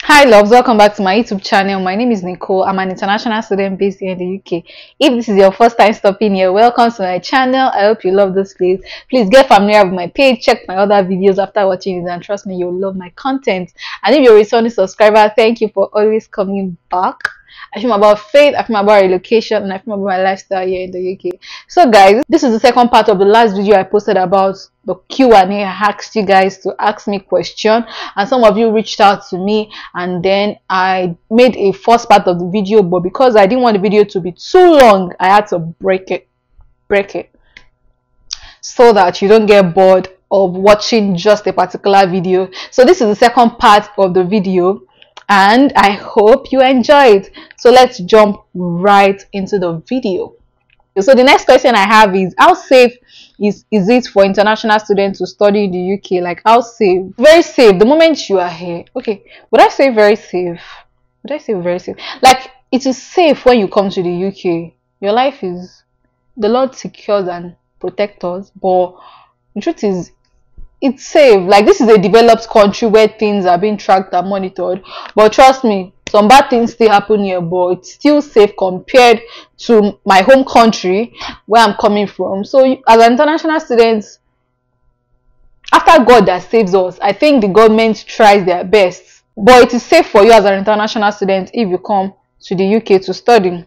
Hi loves, welcome back to my YouTube channel. My name is Nicole. I'm an international student based here in the UK. If this is your first time stopping here, welcome to my channel. I hope you love this place. Please get familiar with my page, check my other videos after watching it, and trust me, you'll love my content. And if you're a returning subscriber, thank you for always coming back. I film about faith, I film about relocation, and I film about my lifestyle here in the UK. So guys, this is the second part of the last video I posted about the Q&A. I asked you guys to ask me question, and some of you reached out to me, and then I made a first part of the video, but because I didn't want the video to be too long, I had to break it so that you don't get bored of watching just a particular video. So this is the second part of the video, and I hope you enjoyed. So let's jump right into the video. So the next question I have is, how safe is it for international students to study in the UK? Like, how safe? Very safe the moment you are here. Okay, would I say very safe? Would I say very safe? Like, it is safe when you come to the UK. Your life is, the Lord secures and protects us, but the truth is, it's safe. Like, this is a developed country where things are being tracked and monitored, but trust me, some bad things still happen here, but it's still safe compared to my home country where I'm coming from. So as an international student, after God that saves us, I think the government tries their best, but it is safe for you as an international student if you come to the UK to study.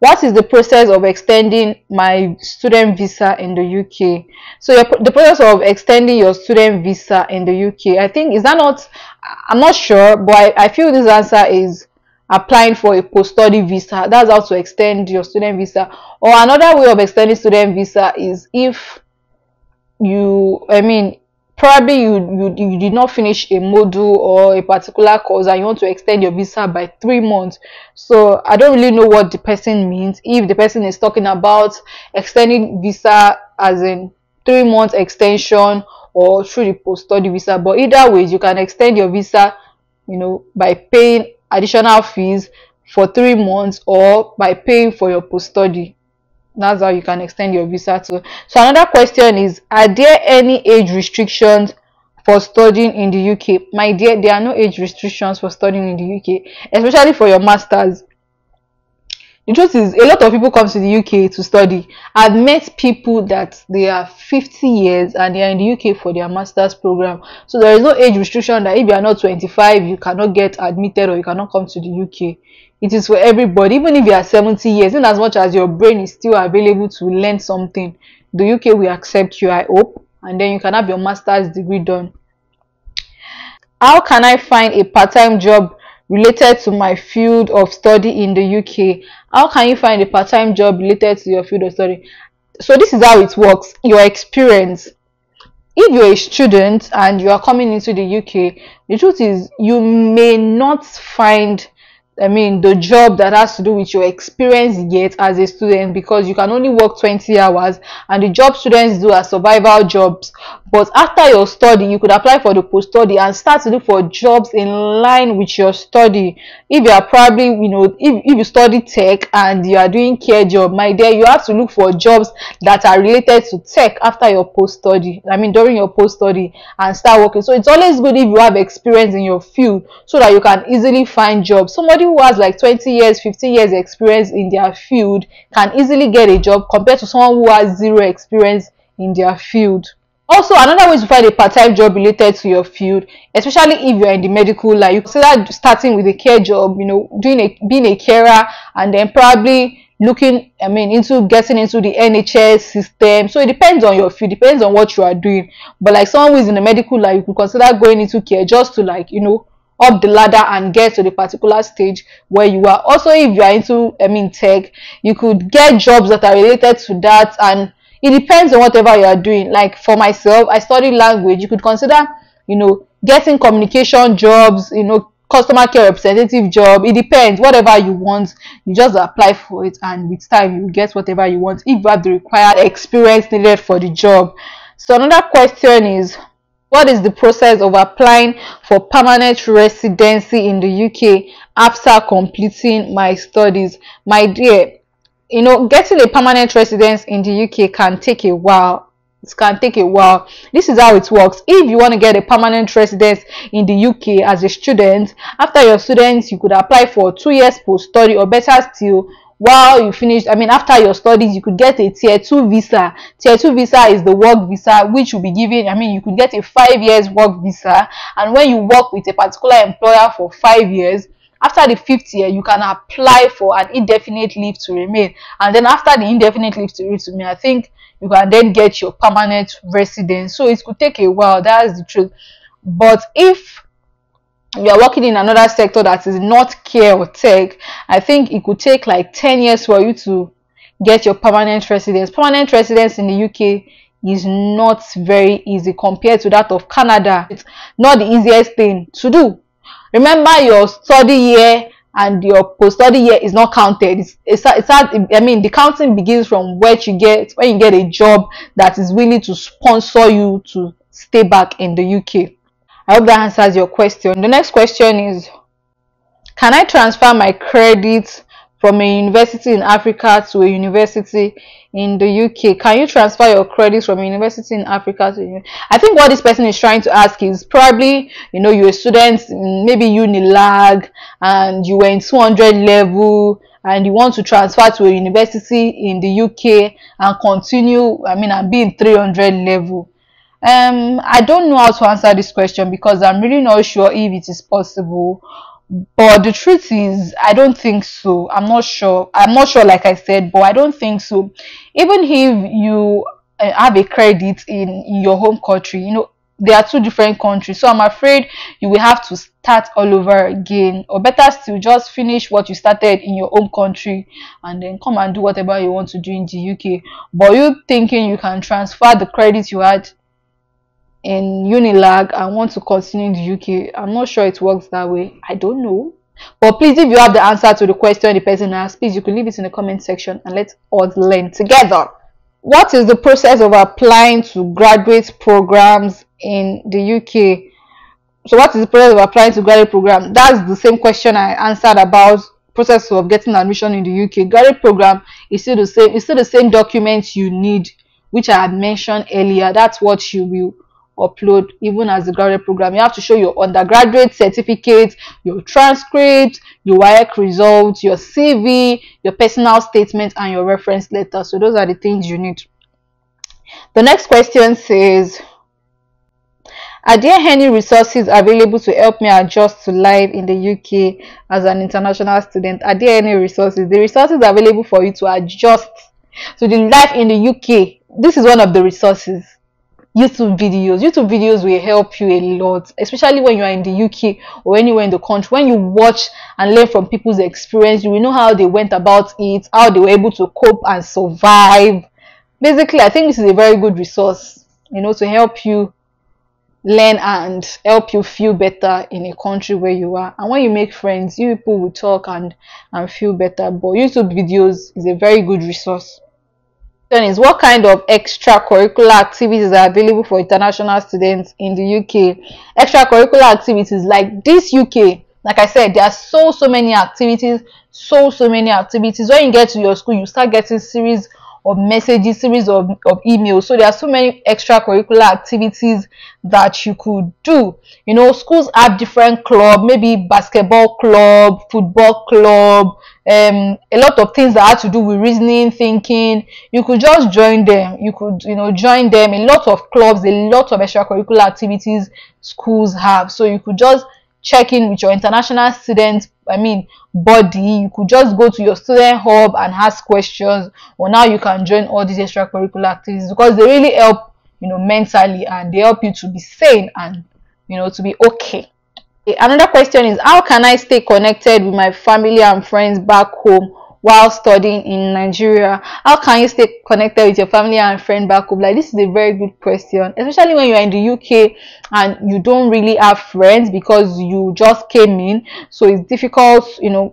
What is the process of extending my student visa in the UK? So the process of extending your student visa in the UK, I think, is that not, I'm not sure, but I feel this answer is applying for a post-study visa. That's how to extend your student visa. Or another way of extending student visa is if you, probably you did not finish a module or a particular course and you want to extend your visa by 3 months. So I don't really know what the person means, if the person is talking about extending visa as in 3 months extension or through the post-study visa. But either way, you can extend your visa, by paying additional fees for 3 months or by paying for your post-study. That's how you can extend your visa too. So another question is, are there any age restrictions for studying in the UK? My dear, there are no age restrictions for studying in the UK, especially for your masters. The truth is, a lot of people come to the UK to study. I've met people that they are 50 years and they are in the UK for their master's program. So there is no age restriction that if you are not 25, you cannot get admitted or you cannot come to the UK. It is for everybody. Even if you are 70 years, in as much as your brain is still available to learn something, the UK will accept you, I hope, and then you can have your master's degree done. How can I find a part-time job related to my field of study in the UK? How can you find a part-time job related to your field of study? So this is how it works. Your experience. If you're a student and you are coming into the UK, the truth is you may not find the job that has to do with your experience yet as a student, because you can only work 20 hours and the job students do are survival jobs. But after your study, you could apply for the post-study and start to look for jobs in line with your study. If you are probably, if you study tech and you are doing care job, my dear, you have to look for jobs that are related to tech after your post-study, during your post-study, and start working. So it's always good if you have experience in your field so that you can easily find jobs. Somebody who has like 20 years, 15 years experience in their field can easily get a job compared to someone who has zero experience in their field. Also, another way to find a part-time job related to your field, especially if you're in the medical line, you consider starting with a care job, being a carer, and then probably looking into getting into the NHS system. So it depends on your field, depends on what you are doing. But like someone who is in the medical line, you could consider going into care just to up the ladder and get to the particular stage where you are. Also, if you are into tech, you could get jobs that are related to that, and it depends on whatever you are doing. Like for myself, I study language. You could consider getting communication jobs, customer care representative job. It depends. Whatever you want, you just apply for it, and with time you get whatever you want if you have the required experience needed for the job. So another question is, what is the process of applying for permanent residency in the UK after completing my studies? My dear, getting a permanent residence in the UK can take a while. It can take a while. This is how it works. If you want to get a permanent residence in the UK as a student, after your students, you could apply for 2 years post-study, or better still, while you finish, after your studies, you could get a tier 2 visa. Tier 2 visa is the work visa, which will be given, you could get a 5 years work visa, and when you work with a particular employer for 5 years, after the 5th year, you can apply for an indefinite leave to remain. And then after the indefinite leave to remain, I think you can then get your permanent residence. So it could take a while, that's the truth. But if you are working in another sector that is not care or tech, I think it could take like 10 years for you to get your permanent residence. Permanent residence in the UK is not very easy compared to that of Canada. It's not the easiest thing to do. Remember, your study year and your post-study year is not counted. The counting begins from when you get a job that is willing to sponsor you to stay back in the UK. I hope that answers your question. The next question is, can I transfer my credits from a university in Africa to a university in the UK? Can you transfer your credits from a university in Africa to I think what this person is trying to ask is probably, you're a student in maybe UNILAG and you were in 200 level and you want to transfer to a university in the UK and continue, and be in 300 level. I don't know how to answer this question because I'm really not sure if it is possible. But the truth is, I don't think so. I'm not sure, like I said, but I don't think so. Even if you have a credit in your home country, there are 2 different countries, so I'm afraid you will have to start all over again, or better still, just finish what you started in your home country and then come and do whatever you want to do in the UK. But you thinking you can transfer the credits you had in UNILAG and want to continue in the UK, I'm not sure it works that way. I don't know. But please, if you have the answer to the question the person asked, please, you can leave it in the comment section and let's all learn together. What is the process of applying to graduate programs in the UK? So what is the process of applying to graduate program? That's the same question I answered about process of getting admission in the UK. Graduate program is still the same. It's still the same documents you need, which I had mentioned earlier. That's what you will upload even as the graduate program. You have to show your undergraduate certificate, your transcript, your WAEC results, your CV, your personal statement, and your reference letter. So those are the things you need. The next question says, are there any resources available to help me adjust to life in the UK as an international student? Are there any resources? The resources available for you to adjust to the life in the UK. This is one of the resources. YouTube videos will help you a lot, especially when you are in the UK or anywhere in the country. When you watch and learn from people's experience, you will know how they went about it, how they were able to cope and survive. Basically, I think this is a very good resource, to help you learn and help you feel better in a country where you are. And when you make friends, you people will talk and feel better. But YouTube videos is a very good resource. Is what kind of extracurricular activities are available for international students in the UK? Extracurricular activities like this UK, like I said, there are so many activities, so many activities. When you get to your school, you start getting series of messages, series of emails. So there are so many extracurricular activities that you could do. Schools have different clubs, maybe basketball club, football club, a lot of things that have to do with reasoning, thinking. You could just join them. You could join them. A lot of clubs, a lot of extracurricular activities schools have. So you could just check in with your international students body. You could just go to your student hub and ask questions, or now you can join all these extracurricular activities because they really help mentally, and they help you to be sane and to be okay. Another question is, how can I stay connected with my family and friends back home while studying in Nigeria? How can you stay connected with your family and friends back home? Like, this is a very good question, especially when you're in the UK and you don't really have friends because you just came in. So it's difficult,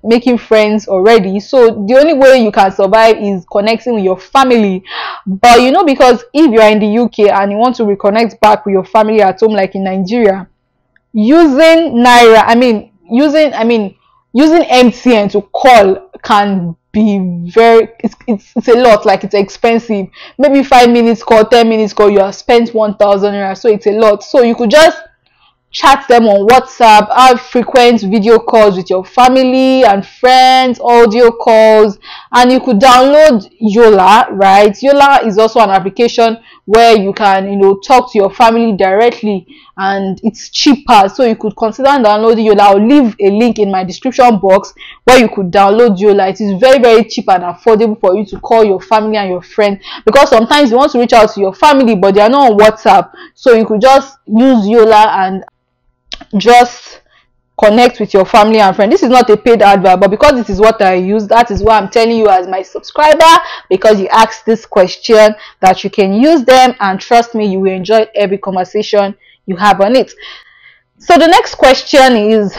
making friends already. So the only way you can survive is connecting with your family. But because if you're in the UK and you want to reconnect back with your family at home, like in Nigeria, using Naira, using MTN to call can be very, it's a lot, like it's expensive. Maybe 5 minutes call, 10 minutes call, you have spent 1,000 naira, so it's a lot. So you could just chat them on WhatsApp, have frequent video calls with your family and friends, audio calls, and you could download Yola, right? Yola is also an application where you can, talk to your family directly, and it's cheaper. So you could consider downloading Yola. I'll leave a link in my description box where you could download Yola. It is very, very cheap and affordable for you to call your family and your friends, because sometimes you want to reach out to your family but they are not on WhatsApp. So you could just use Yola and just connect with your family and friends. This is not a paid advert, but because this is what I use, that is why I'm telling you as my subscriber, because you asked this question, that you can use them, and trust me, you will enjoy every conversation you have on it. So the next question is,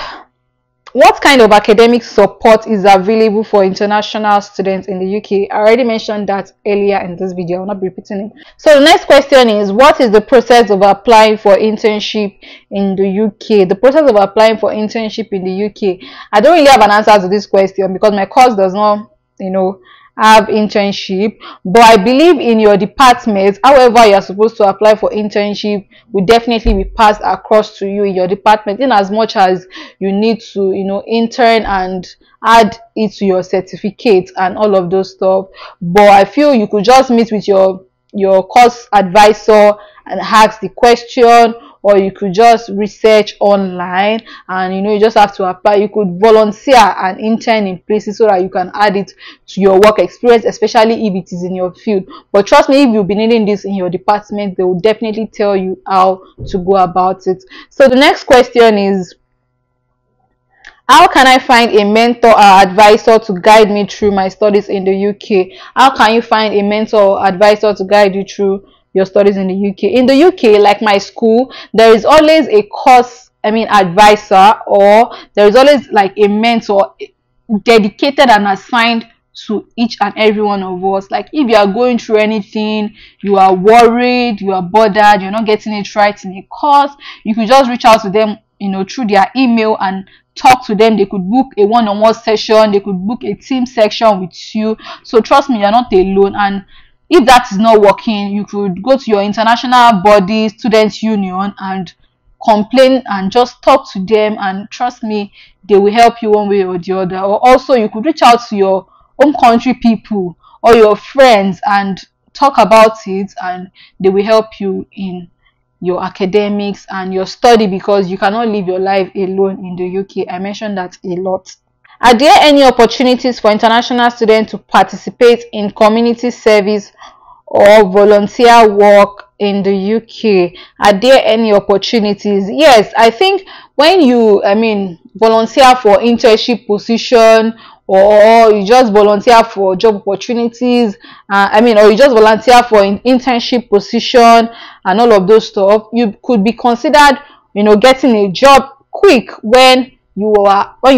what kind of academic support is available for international students in the UK? I already mentioned that earlier in this video. I will not be repeating it. So the next question is, what is the process of applying for internship in the UK? The process of applying for internship in the UK. I don't really have an answer to this question because my course does not, have internship, but I believe in your department, however you are supposed to apply for internship will definitely be passed across to you in your department, in as much as you need to intern and add it to your certificate and all of those stuff. But I feel you could just meet with your course advisor and ask the question, or you could just research online, and you just have to apply. You could volunteer and intern in places so that you can add it to your work experience, especially if it is in your field. But trust me, if you'll be needing this in your department, they will definitely tell you how to go about it. So the next question is, how can I find a mentor or advisor to guide me through my studies in the UK? How can you find a mentor or advisor to guide you through your studies in the UK? In the UK, like my school, there is always a course, advisor, or there is always like a mentor dedicated and assigned to each and every one of us. Like if you are going through anything, you are worried, you are bothered, you're not getting it right in a course, you could just reach out to them, through their email and talk to them. They could book a one-on-one session, they could book a team section with you. So trust me, you're not alone. And if that is not working, you could go to your international body, Students Union, and complain and just talk to them, and trust me, they will help you one way or the other. Or also you could reach out to your home country people or your friends and talk about it, and they will help you in your academics and your study, because you cannot live your life alone in the UK. I mentioned that a lot. Are there any opportunities for international students to participate in community service or volunteer work in the UK? Are there any opportunities? Yes, I think when you volunteer for internship position, or you just volunteer for job opportunities, or you just volunteer for an internship position and all of those stuff, you could be considered getting a job quick when you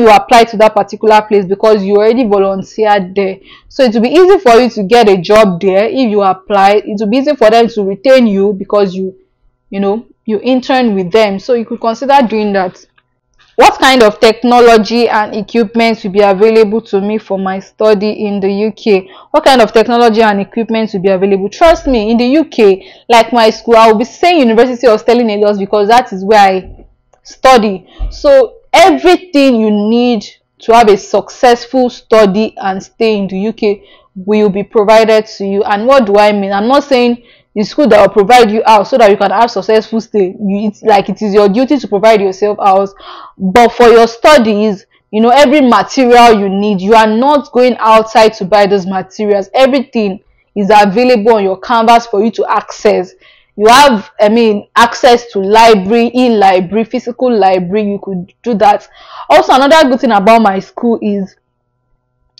apply to that particular place, because you already volunteered there. So it will be easy for you to get a job there. If you apply, it will be easy for them to retain you because you intern with them. So you could consider doing that. What kind of technology and equipment will be available to me for my study in the UK? What kind of technology and equipment will be available? Trust me, in the UK, like my school, I will be saying University of Stellenbosch because that is where I study. So everything you need to have a successful study and stay in the UK will be provided to you. And what do I mean? I'm not saying the school that will provide you out so that you can have successful stay. It's like it is your duty to provide yourself out. But for your studies, every material you need, you are not going outside to buy those materials. Everything is available on your canvas for you to access. You have access to library, in-library, physical library. You could do that. Also, another good thing about my school is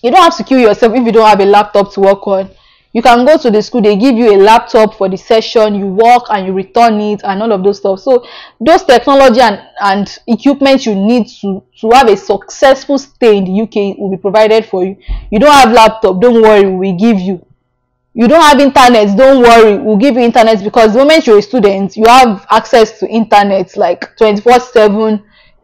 you don't have to kill yourself if you don't have a laptop to work on. You can go to the school, they give you a laptop for the session, you work and you return it and all of those stuff. So those technology and equipment you need to have a successful stay in the UK will be provided for you. You don't have laptop, don't worry, we give you. You don't have internet, don't worry, we'll give you internet, because the moment you're a student, you have access to internet like 24/7.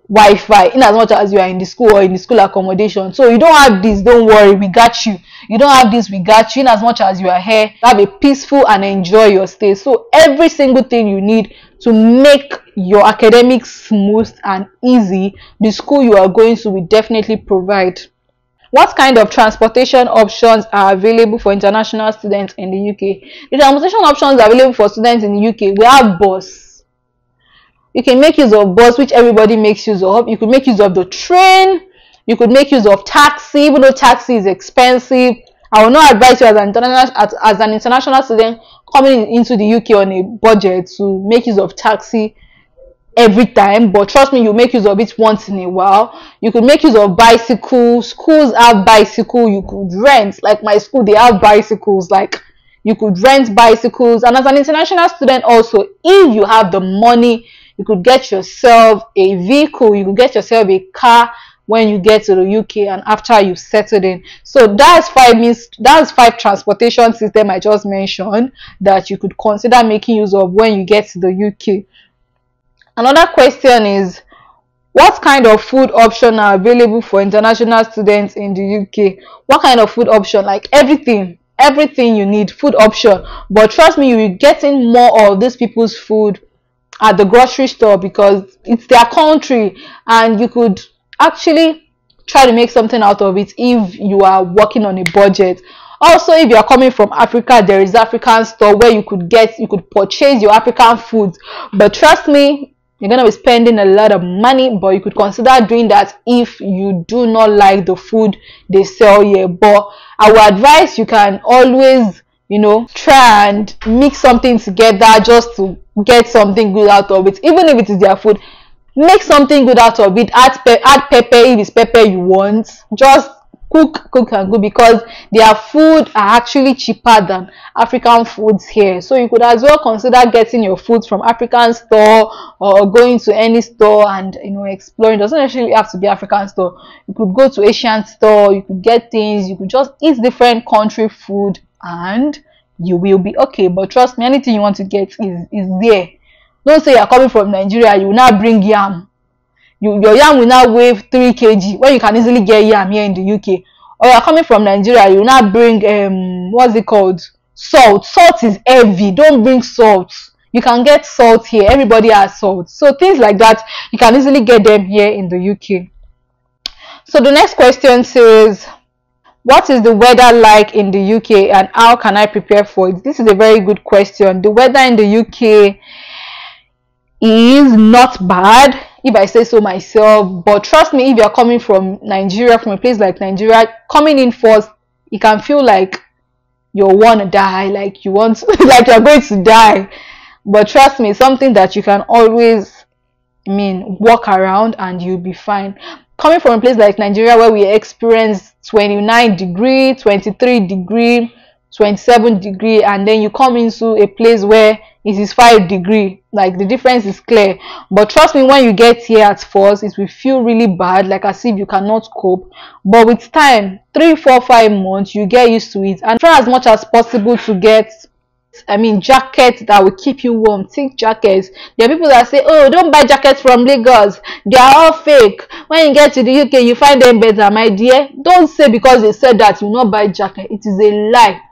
Wi-Fi in as much as you are in the school or in the school accommodation. So you don't have this, don't worry, we got you. You don't have this, we got you. In as much as you are here, have a peaceful and enjoy your stay. So every single thing you need to make your academics smooth and easy, the school you are going to will definitely provide. What kind of transportation options are available for international students in the UK? The transportation options available for students in the UK, we have bus. You can make use of bus, which everybody makes use of. You could make use of the train. You could make use of taxi, even though taxi is expensive. I will not advise you as an international student coming into the UK on a budget to make use of taxi every time, but trust me, you make use of it once in a while. You could make use of bicycles. Schools have bicycle. You could rent, like my school, they have bicycles. Like you could rent bicycles. And as an international student also, if you have the money, you could get yourself a vehicle. You could get yourself a car when you get to the UK and after you settled in. So that's five transportation system I just mentioned that you could consider making use of when you get to the UK. Another question is, what kind of food options are available for international students in the UK? What kind of food option? Like everything you need, food option. But trust me, you'll be getting more of these people's food at the grocery store because it's their country, and you could actually try to make something out of it if you are working on a budget. Also, if you are coming from Africa, there is African store where you could purchase your African foods. But trust me, you're going to be spending a lot of money, but you could consider doing that if you do not like the food they sell here. But I would advise you can always, try and mix something together just to get something good out of it. Even if it is their food, make something good out of it. Add pepper if it's pepper you want. Just cook and go, because their food are actually cheaper than African foods here. So you could as well consider getting your foods from African store or going to any store and exploring. It doesn't necessarily have to be African store. You could go to Asian store, you could get things, you could just eat different country food and you will be okay. But trust me, anything you want to get is there. Don't say you're coming from Nigeria, you will not bring yam. Your yam will now weigh 3 kg when you can easily get yam here in the UK. Or you're coming from Nigeria, you will not bring what's it called, salt. Salt is heavy. Don't bring salt. You can get salt here. Everybody has salt. So things like that, you can easily get them here in the UK. So the next question says, what is the weather like in the UK and how can I prepare for it? This is a very good question. The weather in the UK is not bad, if I say so myself, but trust me, if you're coming from Nigeria, from a place like Nigeria, coming in first, it can feel like you want to die, like you want like you're going to die. But trust me, something that you can always walk around and you'll be fine. Coming from a place like Nigeria where we experience 29 degree, 23 degree, 27 degree, and then you come into a place where it is 5 degree, like the difference is clear. But trust me, when you get here at first, it will feel really bad, like as if you cannot cope. But with time, 3, 4, 5 months, you get used to it, and try as much as possible to get jackets that will keep you warm, thick jackets. There are people that say, oh, don't buy jackets from Lagos, they are all fake. When you get to the UK, you find them better. My dear, don't say because they said that you not buy jacket. It is a lie.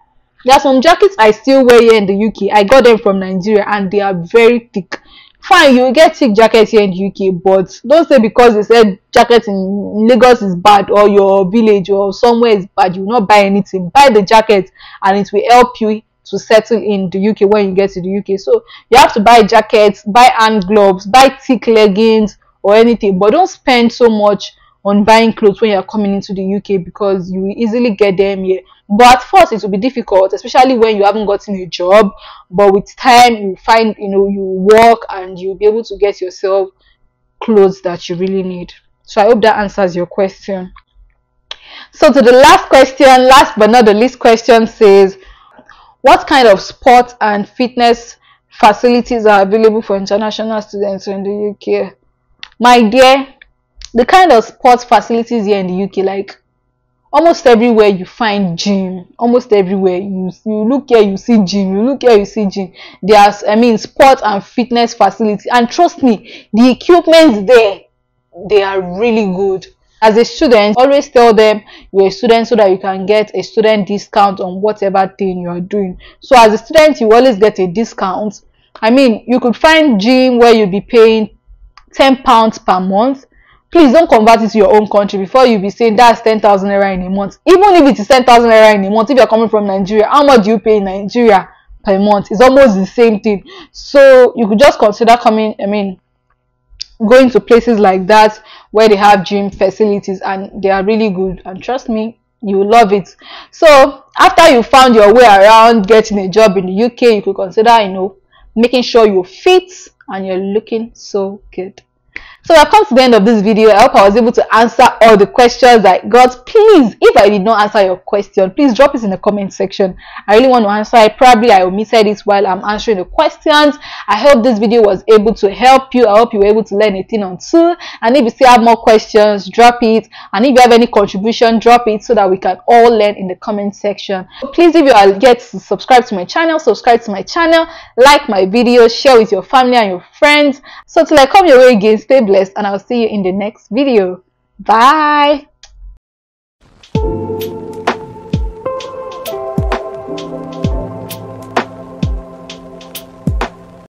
There are some jackets I still wear here in the UK. I got them from Nigeria and they are very thick. Fine, you will get thick jackets here in the UK, but don't say because they said jackets in Lagos is bad or your village or somewhere is bad, you will not buy anything. Buy the jacket and it will help you to settle in the UK when you get to the UK. So you have to buy jackets, buy hand gloves, buy thick leggings or anything, but don't spend so much on buying clothes when you're coming into the UK because you will easily get them here. But at first it will be difficult, especially when you haven't gotten a job. But with time, you find, you work and you'll be able to get yourself clothes that you really need. So I hope that answers your question. So to the last question, last but not the least question says, what kind of sport and fitness facilities are available for international students in the UK? My dear, the kind of sports facilities here in the UK, like almost everywhere you find gym. Almost everywhere you look here, you see gym. You look here, you see gym. There's, sport and fitness facility. And trust me, the equipment there, they are really good. As a student, always tell them you're a student so that you can get a student discount on whatever thing you are doing. So as a student, you always get a discount. I mean, you could find gym where you'll be paying £10 per month. Please don't convert it to your own country before you be saying that's 10,000 naira in a month. Even if it is 10,000 naira in a month, if you're coming from Nigeria, how much do you pay in Nigeria per month? It's almost the same thing. So you could just consider going to places like that where they have gym facilities, and they are really good, and trust me, you will love it. So after you found your way around getting a job in the UK, you could consider making sure you're fit and you're looking so good. So I've come to the end of this video. I hope I was able to answer all the questions I got. Please, if I did not answer your question, please drop it in the comment section. I really want to answer it. Probably I omitted it while I'm answering the questions. I hope this video was able to help you. I hope you were able to learn a thing or two. And if you still have more questions, drop it. And if you have any contribution, drop it so that we can all learn in the comment section. So please, if you are yet to subscribe to my channel, like my video, share with your family and your friends. So till I come your way again, stay blessed, and I'll see you in the next video. Bye.